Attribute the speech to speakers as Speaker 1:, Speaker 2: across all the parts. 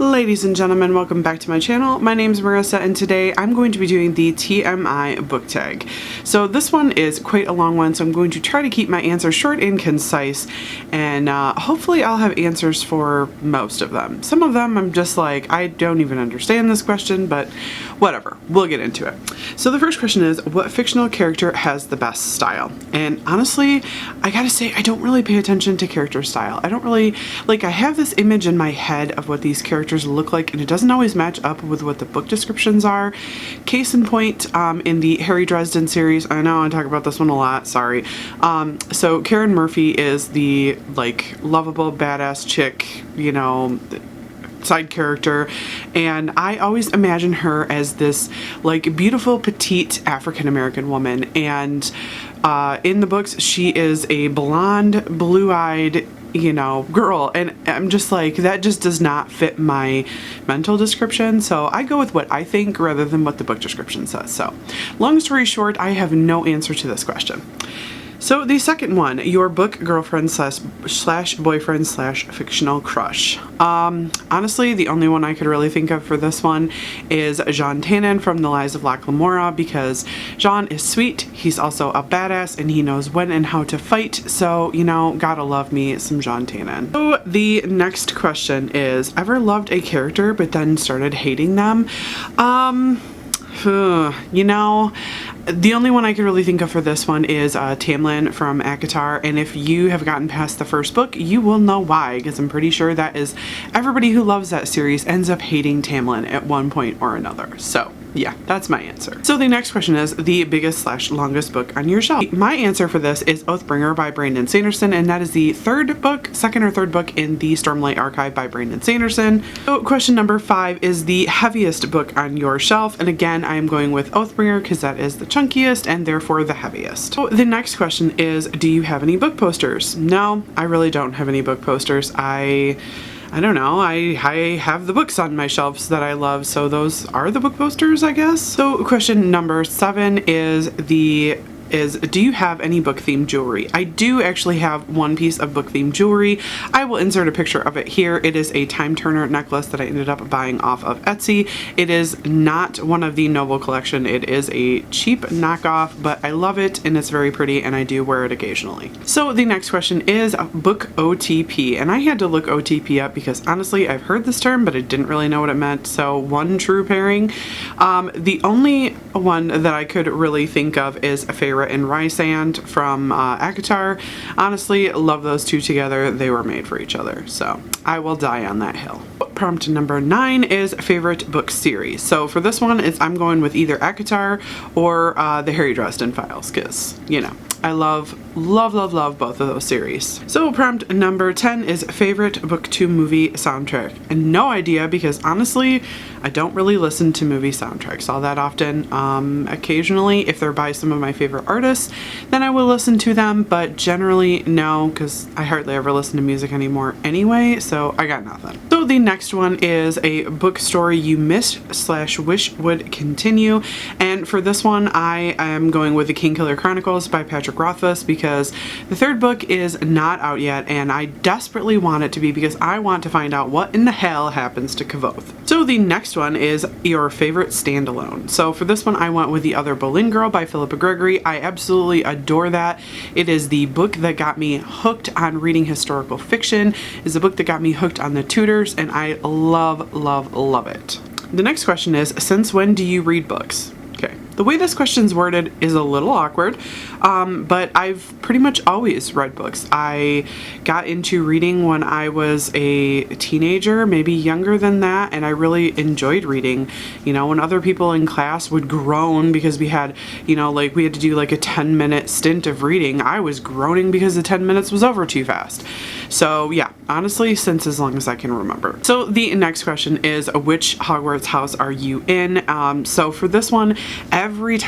Speaker 1: Ladies and gentlemen, welcome back to my channel. My name is Marissa and today I'm going to be doing the TMI book tag. So this one is quite a long one, so I'm going to try to keep my answers short and concise, and hopefully I'll have answers for most of them. Some of them I'm just like, I don't even understand this question, but whatever, we'll get into it. So the first question is, what fictional character has the best style? And honestly, I gotta say, I don't really pay attention to character style. I don't really, I have this image in my head of what these characters look like, and it doesn't always match up with what the book descriptions are. Case in point, in the Harry Dresden series, I know I talk about this one a lot, sorry. So Karen Murphy is the lovable badass chick, you know, side character, and I always imagine her as this beautiful petite African-American woman, and in the books she is a blonde, blue-eyed, you know, girl, and I'm just like, that just does not fit my mental description, so I go with what I think rather than what the book description says. So long story short, I have no answer to this question. So the second one, your book girlfriend slash boyfriend slash fictional crush. Honestly, the only one I could really think of for this one is Jean Tannen from The Lies of Locke Lamora, because Jean is sweet, he's also a badass, and he knows when and how to fight, so, you know, gotta love me some Jean Tannen. So the next question is, ever loved a character but then started hating them? You know, the only one I could really think of for this one is Tamlin from ACOTAR, and if you have gotten past the first book, you will know why, because I'm pretty sure that is everybody who loves that series ends up hating Tamlin at one point or another. So yeah, that's my answer. So the next question is the biggest slash longest book on your shelf. My answer for this is Oathbringer by Brandon Sanderson, and that is the second or third book in the Stormlight Archive by Brandon Sanderson. So question number 5 is the heaviest book on your shelf, and again I am going with Oathbringer because that is the chunkiest and therefore the heaviest. So the next question is, do you have any book posters? No, I really don't have any book posters. I don't know, I have the books on my shelves that I love, so those are the book posters, I guess. So question number 7 is do you have any book themed jewelry? I do actually have one piece of book themed jewelry. I will insert a picture of it here. It is a time turner necklace that I ended up buying off of Etsy. It is not one of the Noble collection. It is a cheap knockoff, but I love it and it's very pretty and I do wear it occasionally. So the next question is book OTP, and I had to look OTP up because honestly I've heard this term but I didn't really know what it meant. So one true pairing. The only one that I could really think of is Feyre and Rysand from ACOTAR. Honestly, love those two together. They were made for each other, so I will die on that hill. Prompt number 9 is favorite book series. So for this one, I'm going with either ACOTAR or the Harry Dresden Files, because, you know, I love both of those series. So prompt number 10 is favorite book to movie soundtrack. And no idea, because honestly, I don't really listen to movie soundtracks all that often. Occasionally, if they're by some of my favorite artists, then I will listen to them, but generally no, because I hardly ever listen to music anymore anyway, so I got nothing. So the next one is a book story you missed slash wish would continue, and for this one I am going with The Kingkiller Chronicles by Patrick Rothfuss, because the third book is not out yet and I desperately want it to be, because I want to find out what in the hell happens to Kavoth. So the next one is your favorite standalone. So for this one I went with The Other Boleyn Girl by Philippa Gregory. I absolutely adore that. It is the book that got me hooked on reading historical fiction. It's a book that got me hooked on the Tudors, and I love it. The next question is, since when do you read books? Okay, the way this question's worded is a little awkward, but I've pretty much always read books. I got into reading when I was a teenager, maybe younger than that, and I really enjoyed reading. You know, when other people in class would groan because we had, you know, we had to do a 10-minute stint of reading, I was groaning because the 10 minutes was over too fast. So yeah, honestly, since as long as I can remember. So the next question is, which Hogwarts house are you in? So for this one, every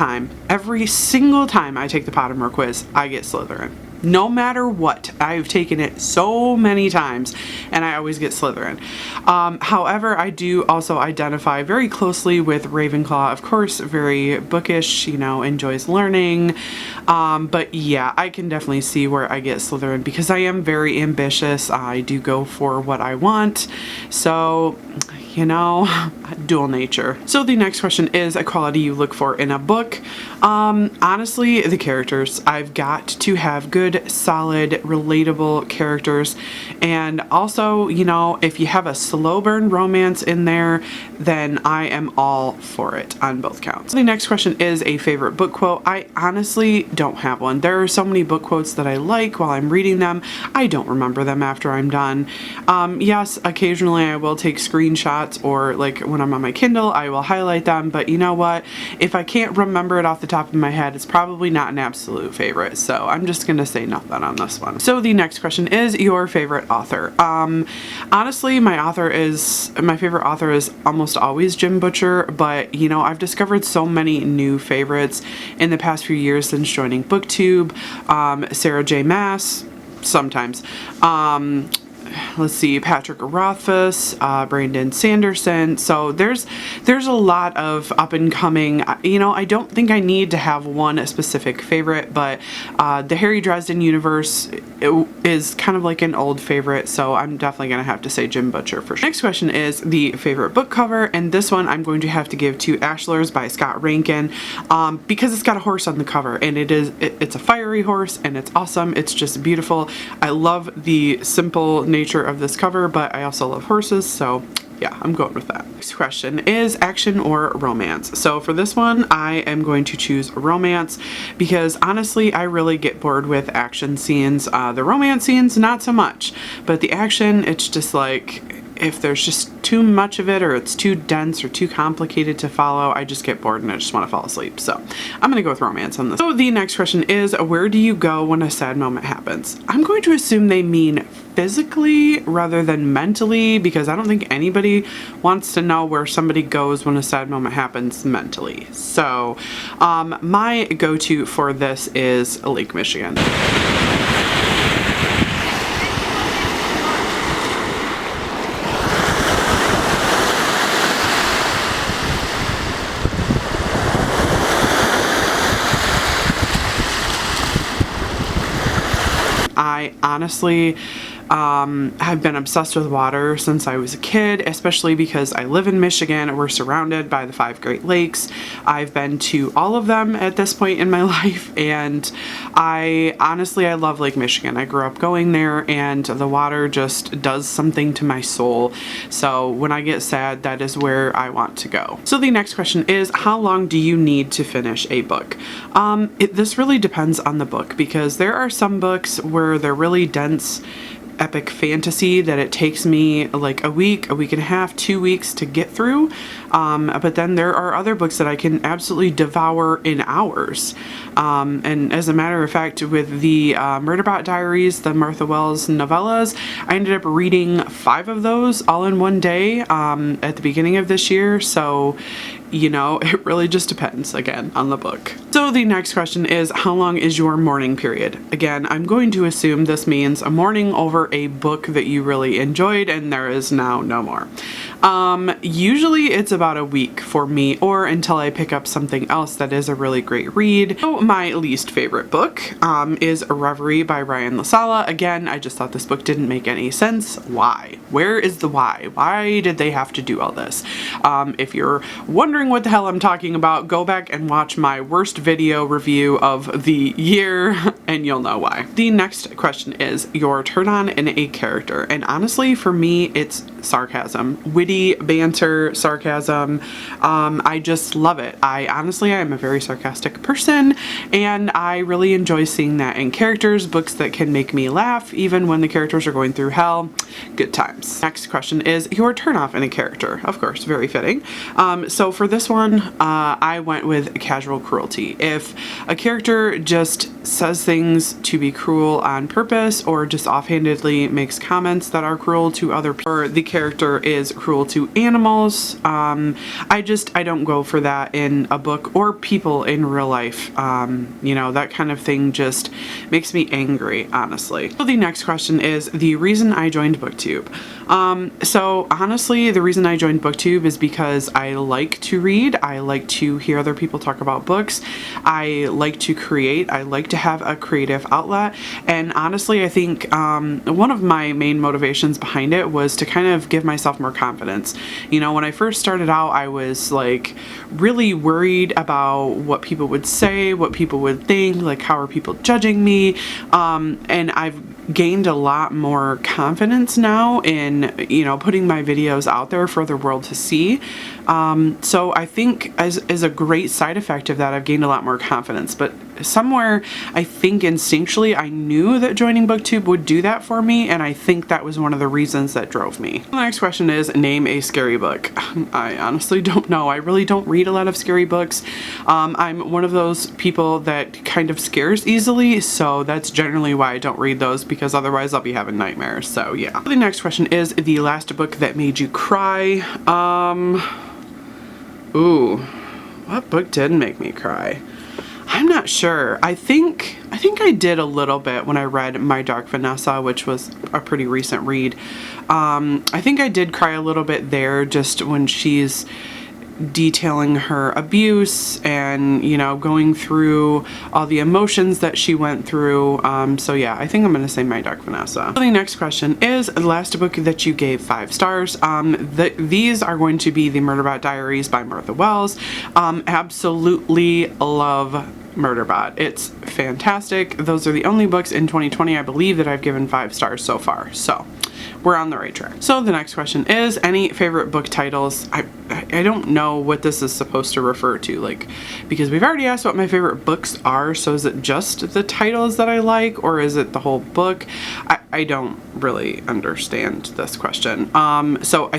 Speaker 1: single time I take the Pottermore quiz, I get Slytherin. No matter what, I've taken it so many times and I always get Slytherin. However, I do also identify very closely with Ravenclaw, of course, very bookish, you know, enjoys learning. But yeah, I can definitely see where I get Slytherin because I am very ambitious. I do go for what I want. So you know, dual nature. So the next question is a quality you look for in a book. Honestly, the characters. I've got to have good, solid, relatable characters. And also, you know, if you have a slow burn romance in there, then I am all for it on both counts. The next question is a favorite book quote. I honestly don't have one. There are so many book quotes that I like while I'm reading them. I don't remember them after I'm done. Yes, occasionally I will take screenshots, or like when I'm on my Kindle, I will highlight them, but you know what? If I can't remember it off the top of my head, it's probably not an absolute favorite, so I'm just gonna say nothing on this one. So the next question is your favorite author. Honestly, my favorite author is almost always Jim Butcher, but you know, I've discovered so many new favorites in the past few years since joining Booktube. Sarah J. Maas, sometimes. Let's see, Patrick Rothfuss, Brandon Sanderson. So there's a lot of up and coming. You know, I don't think I need to have one specific favorite, but the Harry Dresden universe is kind of like an old favorite, so I'm definitely gonna have to say Jim Butcher for sure. Next question is the favorite book cover, and this one I'm going to have to give to Ashlers by Scott Rankin, because it's got a horse on the cover, and it's a fiery horse, and it's awesome. It's just beautiful. I love the simple nature of this cover, but I also love horses, so yeah, I'm going with that. Next question is action or romance. So for this one, I am going to choose romance because honestly, I really get bored with action scenes. The romance scenes, not so much, but the action, it's just like, if there's just too much of it, or it's too dense or too complicated to follow, I just get bored and I just want to fall asleep. So I'm gonna go with romance on this. So the next question is, where do you go when a sad moment happens? I'm going to assume they mean physically rather than mentally, because I don't think anybody wants to know where somebody goes when a sad moment happens mentally. So my go-to for this is Lake Michigan. I honestly have been obsessed with water since I was a kid, especially because I live in Michigan. We're surrounded by the 5 Great Lakes. I've been to all of them at this point in my life, and I love Lake Michigan. I grew up going there, and the water just does something to my soul. So when I get sad, that is where I want to go. So the next question is, how long do you need to finish a book? This really depends on the book, because there are some books where they're really dense, epic fantasy that it takes me like a week and a half, 2 weeks to get through. But then there are other books that I can absolutely devour in hours. And as a matter of fact, with the Murderbot Diaries, the Martha Wells novellas, I ended up reading 5 of those all in one day at the beginning of this year. So, you know, it really just depends, again, on the book. So the next question is, how long is your mourning period? Again, I'm going to assume this means a mourning over a book that you really enjoyed and there is now no more. Usually it's about a week for me, or until I pick up something else that is a really great read. So my least favorite book is A Reverie by Ryan LaSala. Again, I just thought this book didn't make any sense. Why? Where is the why? Why did they have to do all this? If you're wondering what the hell I'm talking about, go back and watch my worst video review of the year and you'll know why. The next question is your turn on in a character, and honestly for me it's sarcasm, witty banter, sarcasm. I just love it. I'm a very sarcastic person, and I really enjoy seeing that in characters, books that can make me laugh even when the characters are going through hell. Good times. Next question is your turn off in a character. Of course, very fitting. So for this one, I went with casual cruelty. If a character just says things to be cruel on purpose, or just offhandedly makes comments that are cruel to other people, or the character is cruel to animals, I don't go for that in a book or people in real life. You know, that kind of thing just makes me angry, honestly. So the next question is the reason I joined Booktube. So honestly, the reason I joined Booktube is because I like to read. I like to hear other people talk about books. I like to create. I like to have a creative outlet. And honestly, I think one of my main motivations behind it was to kind of give myself more confidence. confidence. You know, when I first started out, I was like really worried about what people would say, what people would think, like how are people judging me, and I've gained a lot more confidence now in, you know, putting my videos out there for the world to see. So I think as a great side effect of that, I've gained a lot more confidence. But somewhere, I think instinctually, I knew that joining Booktube would do that for me, and I think that was one of the reasons that drove me. The next question is, name a scary book. I honestly don't know. I really don't read a lot of scary books. I'm one of those people that kind of scares easily, so that's generally why I don't read those, because otherwise I'll be having nightmares. So yeah. The next question is, the last book that made you cry. Ooh, what book did make me cry? I'm not sure. I think I did a little bit when I read My Dark Vanessa, which was a pretty recent read. I think I did cry a little bit there, just when she's detailing her abuse and, you know, going through all the emotions that she went through. So yeah, I think I'm gonna say My Dark Vanessa. So the next question is, the last book that you gave 5 stars. These are going to be the Murderbot Diaries by Martha Wells. Absolutely love Murderbot. It's fantastic. Those are the only books in 2020, I believe, that I've given 5 stars so far. So we're on the right track. So the next question is, any favorite book titles? I don't know what this is supposed to refer to, like, because we've already asked what my favorite books are, so is it just the titles that I like, or is it the whole book? I don't really understand this question. So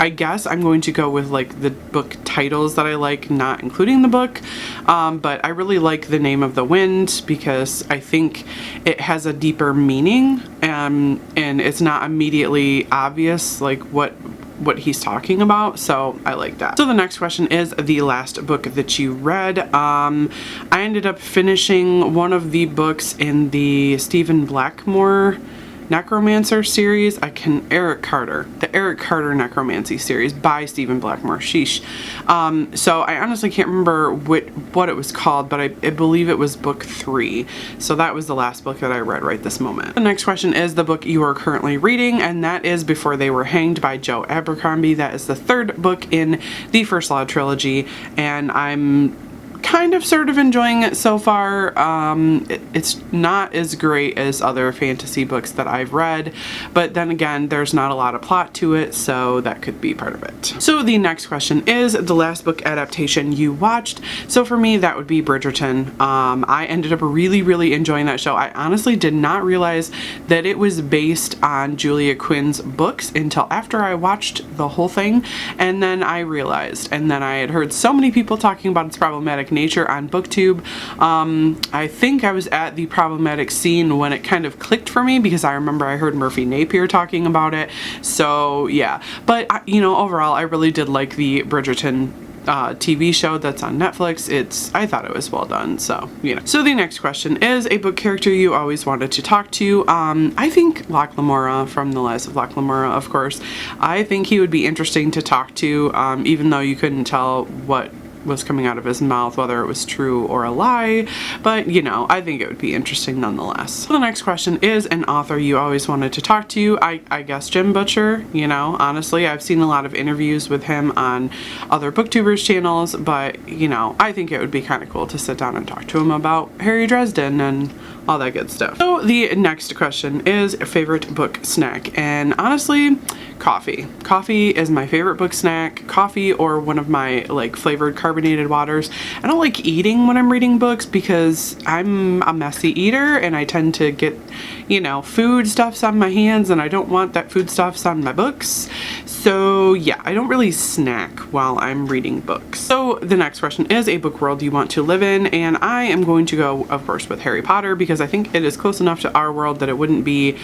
Speaker 1: I guess I'm going to go with like the book titles that I like, not including the book. But I really like The Name of the Wind because I think it has a deeper meaning, and it's not immediately obvious like what he's talking about, so I like that. So the next question is, the last book that you read. I ended up finishing one of the books in the Stephen Blackmore Necromancer series. The Eric Carter Necromancy series by Stephen Blackmore. Sheesh. So I honestly can't remember what it was called, but I believe it was book 3. So that was the last book that I read right this moment. The next question is the book you are currently reading, and that is Before They Were Hanged by Joe Abercrombie. That is the 3rd book in the First Law trilogy, and I'm kind of sort of enjoying it so far. It's not as great as other fantasy books that I've read, but then again, there's not a lot of plot to it, so that could be part of it. So the next question is the last book adaptation you watched. So for me, that would be Bridgerton. I ended up really enjoying that show. I honestly did not realize that it was based on Julia Quinn's books until after I watched the whole thing, and then I realized, and then I had heard so many people talking about its problematic nature on Booktube. I think I was at the problematic scene when it kind of clicked for me, because I remember I heard Murphy Napier talking about it. So yeah, but you know, overall I really did like the Bridgerton TV show that's on Netflix. I thought it was well done, so you know. So the next question is a book character you always wanted to talk to. I think Locke Lamora from The Lives of Locke Lamora, of course. I think he would be interesting to talk to, even though you couldn't tell what was coming out of his mouth, whether it was true or a lie, but you know, I think it would be interesting nonetheless. So the next question is an author you always wanted to talk to. I guess Jim Butcher. You know, honestly, I've seen a lot of interviews with him on other booktubers channels, but you know, I think it would be kind of cool to sit down and talk to him about Harry Dresden and all that good stuff. So the next question is a favorite book snack, and honestly, coffee. Coffee is my favorite book snack. Coffee or one of my like flavored carbonated waters. I don't like eating when I'm reading books because I'm a messy eater and I tend to get, you know, foodstuffs on my hands, and I don't want that foodstuffs on my books. So yeah, I don't really snack while I'm reading books. So the next question is a book world you want to live in, and I am going to go, of course, with Harry Potter because I think it is close enough to our world that it wouldn't be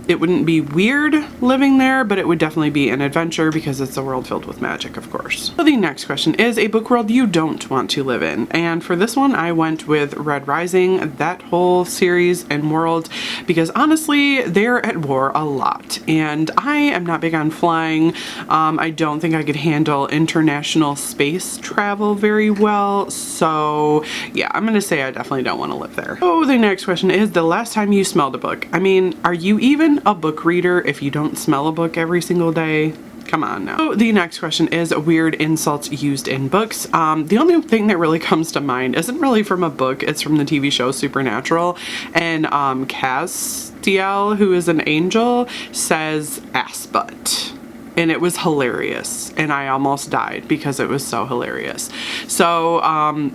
Speaker 1: weird living there, but it would definitely be an adventure because it's a world filled with magic, of course. So the next question is a book world you don't want to live in. And for this one, I went with Red Rising, that whole series and world, because honestly, they're at war a lot. And I am not big on flying. I don't think I could handle international space travel very well. So yeah, I'm gonna say I definitely don't want to live there. So the next question is the last time you smelled a book. I mean, are you even a book reader if you don't smell a book every single day? Come on now. So the next question is weird insults used in books. The only thing that really comes to mind isn't really from a book, it's from the TV show Supernatural, and Castiel, who is an angel, says ass butt. And it was hilarious, and I almost died because it was so hilarious. So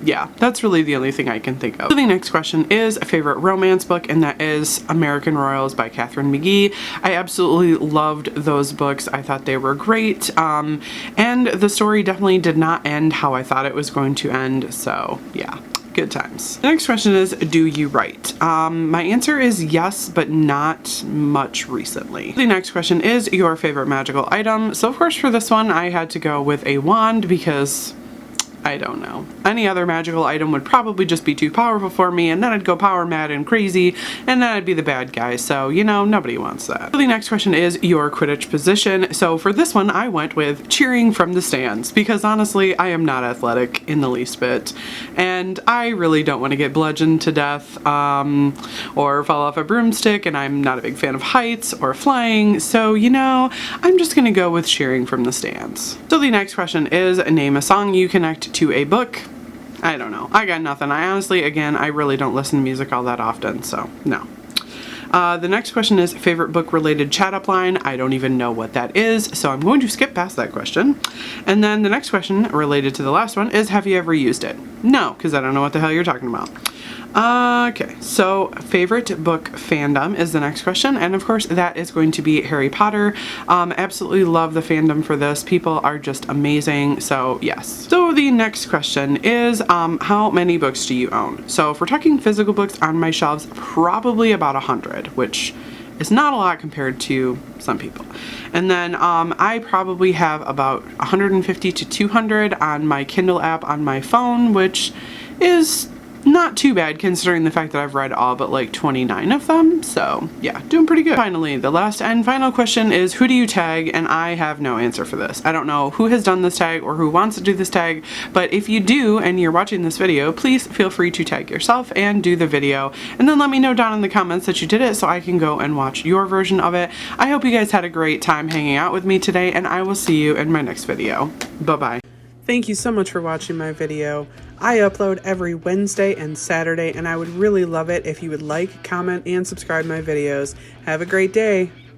Speaker 1: yeah, that's really the only thing I can think of. So the next question is a favorite romance book, and that is American Royals by Catherine McGee. I absolutely loved those books. I thought they were great, and the story definitely did not end how I thought it was going to end, so yeah. Good times. The next question is, do you write? My answer is yes, but not much recently. The next question is your favorite magical item. So of course for this one I had to go with a wand because I don't know. Any other magical item would probably just be too powerful for me, and then I'd go power mad and crazy, and then I'd be the bad guy. So, you know, nobody wants that. So the next question is your Quidditch position. So for this one, I went with cheering from the stands because honestly, I am not athletic in the least bit, and I really don't want to get bludgeoned to death or fall off a broomstick, and I'm not a big fan of heights or flying. So, you know, I'm just gonna go with cheering from the stands. So the next question is name a song you connect to a book. I don't know. I got nothing. I honestly, again, I really don't listen to music all that often, so no. The next question is favorite book related chat up line. I don't even know what that is, so I'm going to skip past that question. And then the next question related to the last one is have you ever used it? No, because I don't know what the hell you're talking about. Okay, so favorite book fandom is the next question, and of course that is going to be Harry Potter. Absolutely love the fandom for this. People are just amazing, so yes. So the next question is how many books do you own? So if we're talking physical books on my shelves, probably about 100, which is not a lot compared to some people. And then I probably have about 150 to 200 on my Kindle app on my phone, which is not too bad considering the fact that I've read all but like 29 of them. So yeah, doing pretty good. Finally, the last and final question is who do you tag? And I have no answer for this. I don't know who has done this tag or who wants to do this tag, but if you do and you're watching this video, please feel free to tag yourself and do the video, and then let me know down in the comments that you did it so I can go and watch your version of it. I hope you guys had a great time hanging out with me today, and I will see you in my next video. Bye-bye. Thank you so much for watching my video. I upload every Wednesday and Saturday, and I would really love it if you would like, comment, and subscribe my videos. Have a great day.